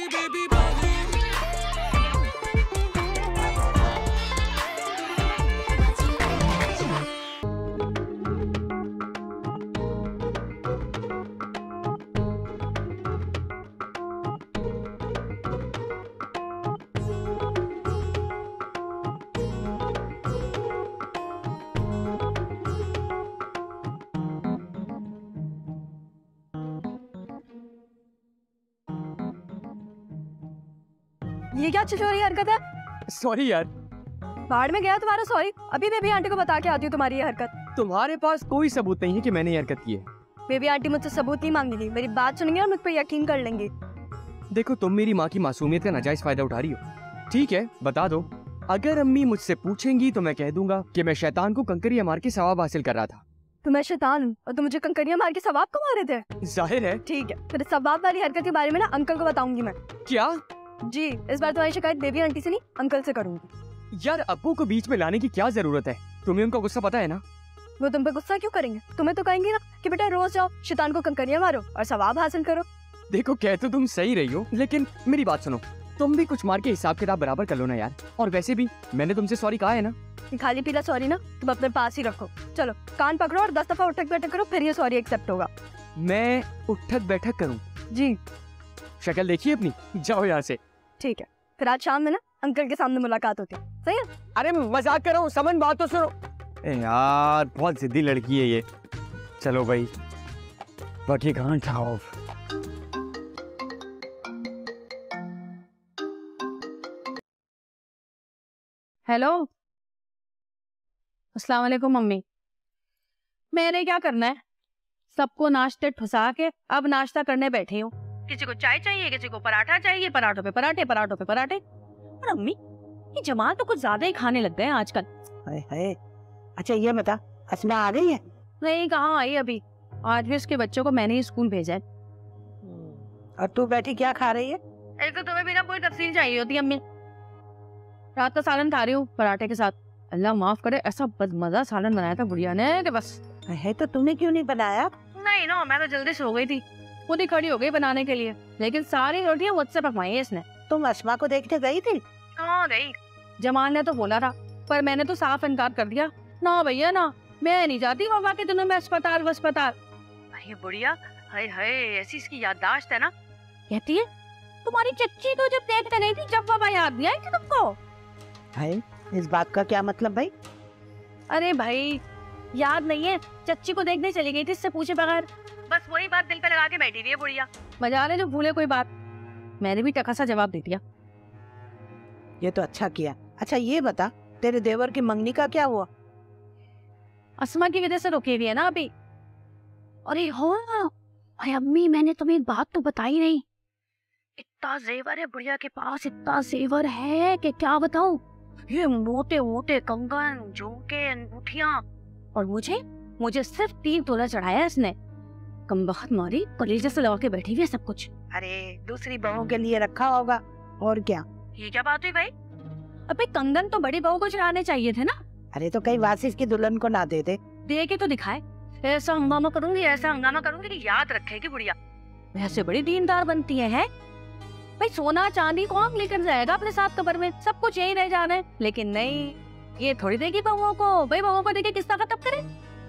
ये क्या छिछोरी हरकत है? सॉरी यार। बाढ़ में गया तुम्हारा सॉरी। अभी बेबी आंटी को बता के आती हूँ तुम्हारी ये हरकत। तुम्हारे पास कोई सबूत नहीं है कि मैंने ये हरकत की है। बेबी आंटी मुझसे सबूत नहीं मांगेगी, मेरी बात सुनेंगे और मुझ पर यकीन कर लेंगे। देखो तुम मेरी माँ की मासूमियत का नाजायज फायदा उठा रही हो। ठीक है बता दो, अगर अम्मी मुझसे पूछेंगी तो मैं कह दूंगा कि मैं शैतान को कंकरियां मार के सवाब हासिल कर रहा था। तो मैं शैतान हूँ और तुम मुझे कंकरियां मार के सवाब को मारे थे? जाहिर है। ठीक है, फिर सवाब वाली हरकत के बारे में ना अंकल को बताऊंगी मैं। क्या? जी, इस बार तुम्हारी शिकायत बेबी आंटी से नहीं अंकल से करूंगी। यार अब्बू को बीच में लाने की क्या जरूरत है? तुम्हें उनका गुस्सा पता है ना? वो तुम पे गुस्सा क्यों करेंगे? तुम्हें तो कहेंगे ना कि बेटा रोज जाओ शैतान को कंकरियां मारो और सवाब हासिल करो। देखो कह तो तुम सही रही हो, लेकिन मेरी बात सुनो, तुम भी कुछ मार के हिसाब किताब बराबर कर लो ना यार। और वैसे भी मैंने तुमसे सॉरी कहा है ना। खाली पीला सॉरी ना तुम अपने पास ही रखो। चलो कान पकड़ो और 10 दफा उठक बैठक करो, फिर ये सॉरी एक्सेप्ट होगा। मैं उठक बैठक करूं? जी। शक्ल देखिए अपनी, जाओ यहाँ से। ठीक है, फिर आज शाम में ना अंकल के सामने मुलाकात होती है, सही है? अरे मजाक कर रहा हूँ, समन बात तो सुनो। यार बहुत जिद्दी लड़की है ये। चलो भाई, बट ये कहाँ खाओ। हेलो, अस्सलाम वालेकुम मम्मी। मैंने क्या करना है? सबको नाश्ते ठुसा के अब नाश्ता करने बैठी हूँ। किसी को चाय चाहिए, किसी को पराठा चाहिए, पराठों पे पराठे, पराठों पे पराठे। और अम्मी ये जमाल तो कुछ ज्यादा ही खाने लग गए हैं आजकल। है। अच्छा ये बता, अस्मा आ गई है? नहीं, कहाँ आई अभी। आज भी उसके बच्चों को मैंने ही स्कूल भेजा है। और तू बैठी क्या खा रही है? एक तो तुम्हें बिना पूरी तफसील चाहिए होती है अम्मी। रात का सालन खा रही हूँ पराठे के साथ। अल्लाह माफ करे, ऐसा बदमजा सालन बनाया था बुढ़िया ने कि बस। है तो तूने क्यों नहीं बनाया? नहीं ना, मैं तो जल्दी सो गई थी, खुद ही खड़ी हो गई बनाने के लिए। लेकिन सारी रोटियां मुझसे पकवाई है इसने। तुम अस्मा को देखने गई थी? कहाँ गई? जमाल ने तो बोला था, पर मैंने तो साफ इनकार कर दिया। ना भैया ना, मैं नहीं जाती वफा के दिनों में अस्पताल। ये बुढ़िया, हाय हाय, ऐसी इसकी याददाश्त है ना। कहती है तुम्हारी चच्ची को जब देखते नहीं थी, जब वफा याद नहीं आई थी तुमको। है, इस बात का क्या मतलब भाई? अरे भाई याद नहीं है, चच्ची को देखने चली गई थी इससे पूछे बगैर। बस वही बात दिल पे लगा के बैठी हुई है बुढ़िया। मजा ले जो भूले कोई बात। मैंने भी टका सा जवाब दे दिया। ये तो अच्छा किया। अच्छा ये बता, तेरे देवर की मंगनी का क्या हुआ? अस्मा की वजह से रुकी हुई है ना अभी। अरे हो भाई अम्मी, मैंने तुम्हें एक बात तो बताई नहीं। इतना जेवर है बुढ़िया के पास, इतना जेवर है कि क्या बताऊं। ये मोटे मोटे कंगन, झुमके, अंगूठियां, और मुझे सिर्फ 3 तोला चढ़ाया इसने। कम बहुत मारी, कलेजे से लगा के बैठी हुई है सब कुछ। अरे दूसरी बहू के लिए रखा होगा और क्या। ये क्या बात हुई भाई? अबे कंगन तो बड़ी बहू को चढ़ाने चाहिए थे ना। अरे तो कहीं वासिस की दुल्हन को ना दे दे के तो दिखाए। ऐसा हंगामा करूंगी, ऐसा हंगामा करूंगी कि याद रखेगी बुढ़िया। वैसे बड़ी दीनदार बनती है भाई। सोना चांदी कौन लेकर जाएगा अपने साथ कब्र में, सब कुछ यही रह जाना है। लेकिन नहीं, ये थोड़ी देगी बहुओं को। भाई बहुओं को देखे किस तरह करे,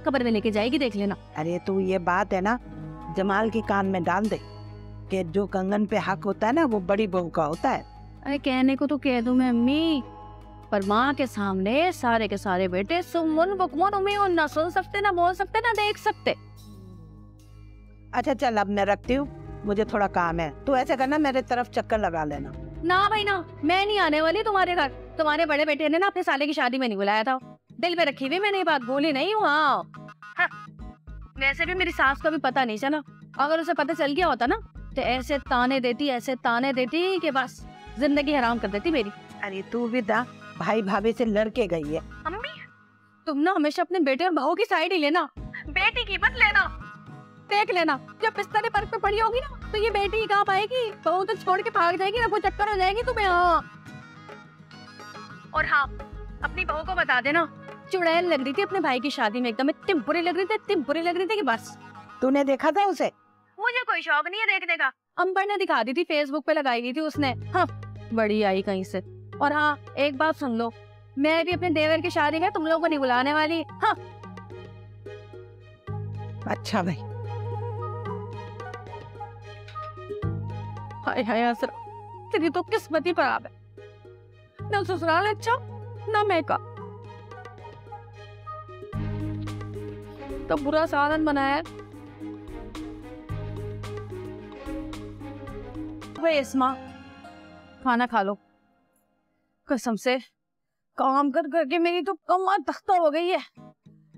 कब्र में लेके जाएगी, देख लेना। अरे तू ये बात है ना जमाल के कान में डाल दे कि जो कंगन पे हक होता है ना वो बड़ी बहू का होता है। अरे कहने को तो कह दूं मैं अम्मी, पर माँ के सामने सारे के सारे बेटे सुमन बुकमन उम्मीद ना सुन सकते, ना बोल सकते, ना देख सकते। अच्छा चल अब मैं रखती हूँ, मुझे थोड़ा काम है। तू ऐसे करना, मेरे तरफ चक्कर लगा लेना। ना भाई ना, मैं नहीं आने वाली तुम्हारे घर। तुम्हारे बड़े बेटे ने ना अपने साले की शादी में नहीं बुलाया था। दिल पे रखी हुई मैंने ये बात, बोली नहीं हूँ। हाँ। वैसे भी मेरी सास को भी पता नहीं चला। अगर उसे पता चल गया होता ना तो ऐसे ताने देती कि बस जिंदगी हराम कर देती मेरी। अरे तू भी दा भाई भाभी से लड़के गई है। अम्मी तुम ना हमेशा अपने बेटे और बहू की साइड ही लेना, बेटी की मत लेना। देख लेना जब बिस्तर पर पे पड़ी होगी ना तो ये बेटी कहाँ पाएगी, बहू तो छोड़ के भाग जाएगी, वो चक्कर हो जाएगी तुम्हें। हाँ और हाँ, अपनी बहू को बता देना चुड़ैल लग रही थी अपने भाई की शादी में, एकदम इतनी बुरी लग रही थी कि बस। तूने देखा था उसे? मुझे कोई शौक नहीं है देखने का। अंबर ने दिखा दी थी, फेसबुक पे लगाई गई थी उसने। हाँ, बड़ी आई कहीं से। और हाँ, एक बात सुन लो, मैं भी अपने देवर की शादी है तुम लोगों को नहीं बुलाने वाली। हाँ। अच्छा भाई। हाय हाय असरा, तेरी तो किस्मत ही खराब है। ना ससुराल अच्छा, ना मैं का। तो बुरा सालन बनाया है। वे इस्मा, खाना खा लो। कसम से काम कर करके मेरी तो कमर तख्ता हो गई है।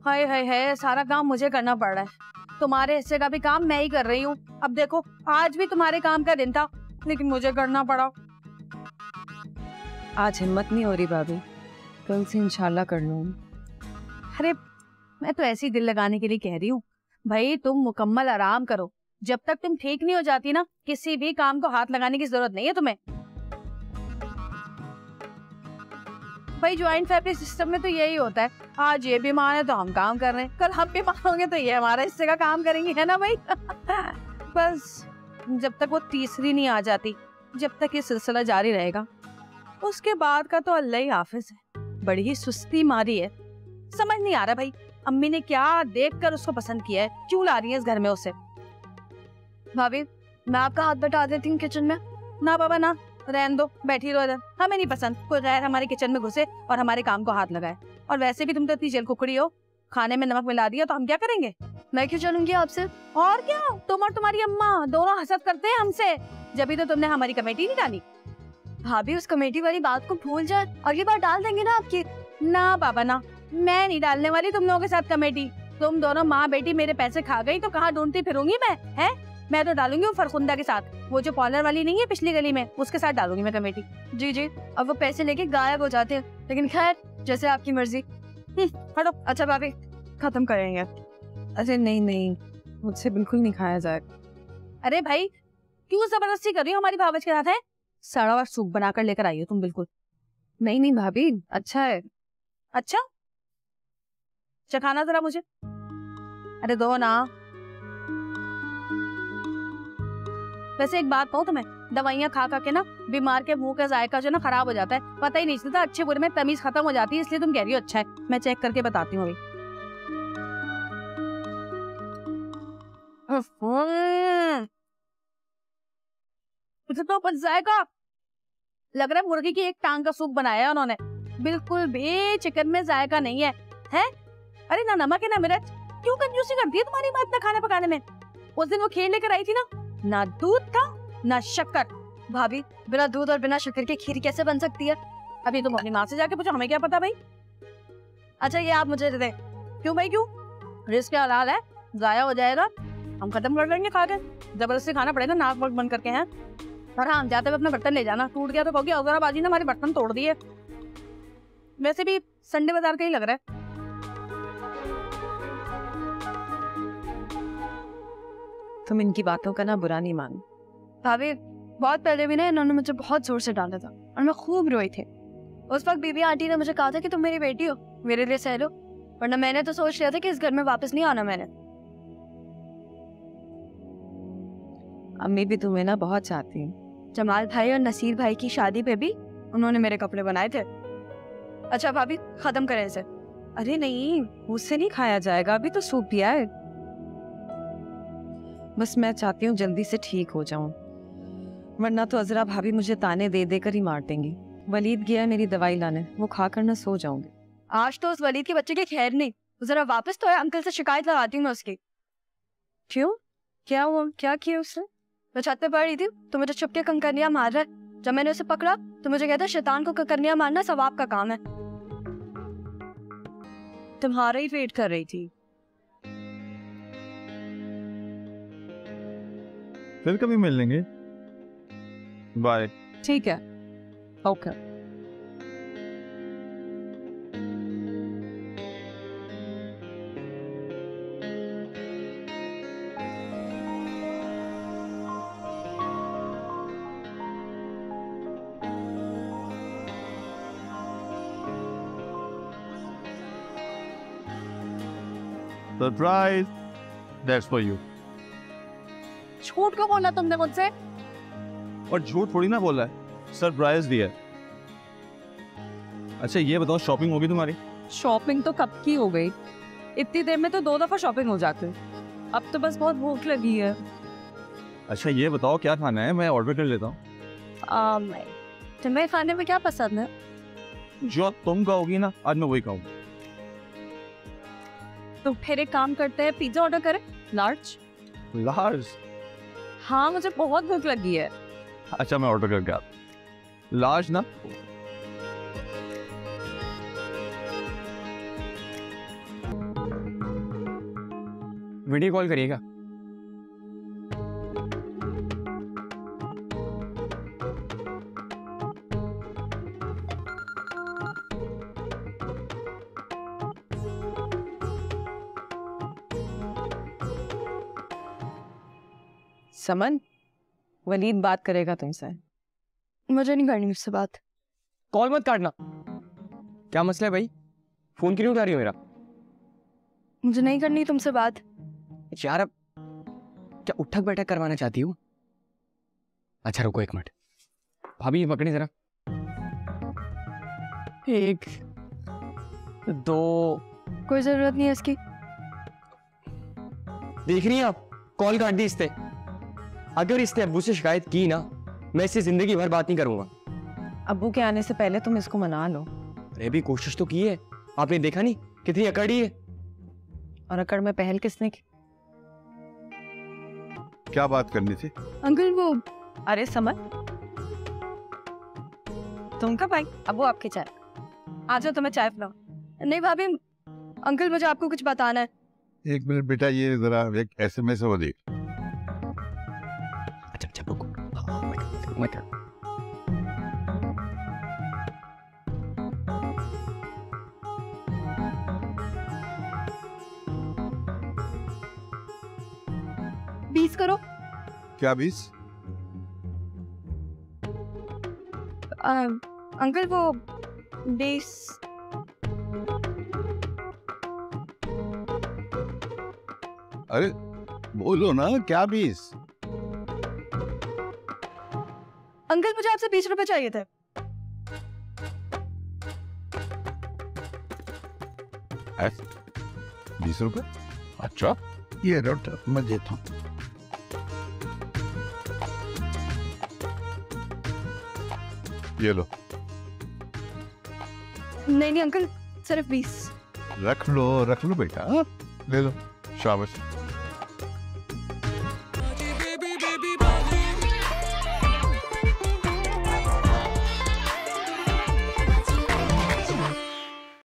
हाय हाय हाय, सारा काम मुझे करना पड़ रहा है। तुम्हारे हिस्से का भी काम मैं ही कर रही हूँ। अब देखो, आज भी तुम्हारे काम का दिन था, लेकिन मुझे करना पड़ा। आज हिम्मत नहीं हो रही भाभी, कल से इंशाल्लाह कर लूंगी। अरे मैं तो ऐसे ही दिल लगाने के लिए कह रही हूँ भाई, तुम मुकम्मल आराम करो। जब तक तुम ठीक नहीं हो जाती ना, किसी भी काम को हाथ लगाने की जरूरत नहीं है तुम्हें। भाई ज्वाइंट फैमिली सिस्टम में तो यही होता है, आज ये बीमार है तो हम काम कर रहे हैं, कल हम बीमार होंगे तो ये हमारा हिस्से का काम करेंगे, है ना भाई। बस जब तक वो तीसरी नहीं आ जाती, जब तक ये सिलसिला जारी रहेगा, उसके बाद का तो अल्लाह ही हाफिज है। बड़ी ही सुस्ती मारी है। समझ नहीं आ रहा भाई, अम्मी ने क्या देखकर उसको पसंद किया है, क्यों ला रही है इस घर में उसे। भाभी, मैं आपका हाथ बटा देती हूँ किचन में। ना बाबा ना, रहने दो, बैठी रहो इधर। हमें नहीं पसंद कोई गैर हमारे किचन में घुसे और हमारे काम को हाथ लगाए। और वैसे भी तुम तो इतनी जल कुकड़ी हो, खाने में नमक मिला दिया तो हम क्या करेंगे। मैं क्यों चलूंगी आपसे? और क्या, तुम और तुम्हारी अम्मा दोनों हसद करते हैं हमसे, जब भी तो तुमने हमारी कमेटी नहीं डाली। भाभी, उस कमेटी वाली बात को भूल जाए, अगली बार डाल देंगे ना आपकी। ना बाबा ना, मैं नहीं डालने वाली तुम लोगों के साथ कमेटी। तुम दोनों माँ बेटी मेरे पैसे खा गई तो कहाँ ढूंढती फिरूंगी मैं, है? मैं तो डालूंगी वो फरखुंदा के साथ, वो जो पार्लर वाली नहीं है पिछली गली में, उसके साथ डालूंगी मैं कमेटी। जी जी, अब वो पैसे लेके गायब हो जाते हैं, लेकिन खैर जैसे आपकी मर्जी। हटो। अच्छा भाभी, खत्म करेंगे। अरे नहीं नहीं, मुझसे बिल्कुल नहीं खाया जाएगा। अरे भाई, क्यों जबरदस्ती कर रही हो हमारी भावज के साथ? है सड़ा हुआ सूप बनाकर लेकर आई हो तुम। बिल्कुल नहीं नहीं भाभी, अच्छा है। अच्छा, चखाना जरा मुझे। अरे दो ना। वैसे एक बात कहूँ तुम्हें, दवाइयाँ खा खा के ना बीमार के मुंह का जायका जो ना खराब हो जाता है, पता ही नहीं चलता। अच्छे बुरे में तमीज खत्म हो जाती है, इसलिए तुम कह रही हो अच्छा है। मैं चेक करके बताती हूँ अभी। तो जायका लग रहा है मुर्गी की एक टांग का सूप बनाया है उन्होंने। बिल्कुल भी चिकन में जायका नहीं है। अरे ना नमक है ना मिर्च, क्यों कंजूसी करती है तुम्हारी माँ इतना खाना पकाने में। उस दिन वो खीर लेकर आई थी ना दूध था ना शक्कर। भाभी, बिना दूध और बिना शक्कर की खीर कैसे बन सकती है? अभी तुम अपनी माँ से जाके पूछो, हमें क्या पता भाई। अच्छा ये आप मुझे दे। क्यों भाई क्यों? रिस्क क्या हलाल है, जाया हो जाएगा, हम खत्म कर लेंगे खा के। जबरदस्ती खाना पड़ेगा नाक वाक बंद करके। हैं और हाँ, जाते हुए अपना बर्तन ले जाना, टूट गया तो कहोगे औजराबाजी ने हमारे बर्तन तोड़ दिए। वैसे भी संडे बाजार का ही लग रहा है। तुम इनकी बातों का ना बुरा नहीं मान। भाभी, बहुत पहले भी ना इन्होंने मुझे बहुत जोर से डांटा था और मैं खूब रोई थी। उस वक्त बीबी आंटी ने मुझे कहा था कि तुम मेरी बेटी हो, मेरे लिए सह लो, वरना मैंने तो सोच लिया था कि इस घर में वापस नहीं आना मैंने। अम्मी भी तुम्हें ना बहुत चाहती हैं। जमाल भाई और नसीर भाई की शादी पे भी उन्होंने मेरे कपड़े बनाए थे। अच्छा भाभी, खत्म करें इसे। अरे नहीं, मुझसे नहीं खाया जाएगा, अभी तो सूप पिया है। बस मैं चाहती हूँ जल्दी से ठीक हो जाऊं, वरना तो अजरा भाभी मुझे ताने दे देकर ही मार देंगी। वलीद गया मेरी दवाई लाने, वो खाकर ना सो जाऊंगी। आज तो उस वलीद के बच्चे की खैर नहीं, जरा वापस तो है, अंकल से शिकायत लगाती हूँ मैं उसकी। क्यों, क्या हुआ? क्या किया उसने? मैं छत पे पड़ रही थी तो मुझे छुप के कंकरियां मार रहा है। जब मैंने उसे पकड़ा तो मुझे कहता शैतान को कंकरियां मारना सवाब का काम है। तुम्हारा ही वेट कर रही थी। फिर कभी मिल लेंगे। बाय। ठीक है, okay. Surprise, that's for you. झूठ क्यों बोला तुमने मुझसे? और झूठ थोड़ी ना बोला है, सरप्राइज दिया है। अच्छा ये बताओ, शॉपिंग होगी तुम्हारी? शॉपिंग तो कब की हो गई, इतनी देर में तो 2 दफा शॉपिंग हो जाती है। अब तो बस बहुत भूख लगी है। अच्छा ये बताओ क्या खाना है, मैं ऑर्डर कर लेता हूँ। तुम्हें खाने में क्या पसंद है? जो तुम कहोगी ना आज मैं वही खाऊंगा। तो फिर एक काम करते हैं, पिज्जा ऑर्डर करें, लार्ज। लार्ज? हाँ मुझे बहुत भूख लगी है। अच्छा मैं ऑर्डर करके आता हूँ। लार्ज ना? वीडियो कॉल करिएगा। समन, वलीद बात करेगा तुमसे। मुझे नहीं करनी उससे बात। कॉल मत काटना। क्या मसला है भाई? फोन क्यों नहीं उठा रही हो मेरा? मुझे नहीं करनी तुमसे बात। यार अब क्या उठक बैठक करवाना चाहती हूँ? अच्छा रुको 1 मिनट। भाभी पकड़े जरा। 1 2। कोई जरूरत नहीं है इसकी। देख रही हैं आप, कॉल काट दी इसने। अगर इसने अब्बू से शिकायत की ना, मैं इससे जिंदगी भर बात नहीं करूंगा। अब्बू के आने से पहले तुम इसको मना लो। अरे भी कोशिश तो की है, आपने देखा नहीं कितनी अकड़ी है। और अकड़ में पहल किसने की? क्या बात करनी थी? अंकल वो अरे समन, तुम कब आई? अब्बू आपके चाय। आ जाओ, तुम्हें चाय पिलाओ। नहीं भाभी, अंकल मुझे आपको कुछ बताना है। 1 मिनट बेटा, ये जरा एक SMS हो देख। अच्छा रुको। मत कर। बीस करो। क्या 20? अंकल वो 20। अरे बोलो ना, क्या 20? अंकल मुझे आपसे 20 रुपए चाहिए थे। ऐसे 20 रुपए? अच्छा ये रोट मैं देता हूँ। ये लो। नहीं अंकल, सिर्फ 20। रख लो बेटा, हाँ? ले लो, शाबाश।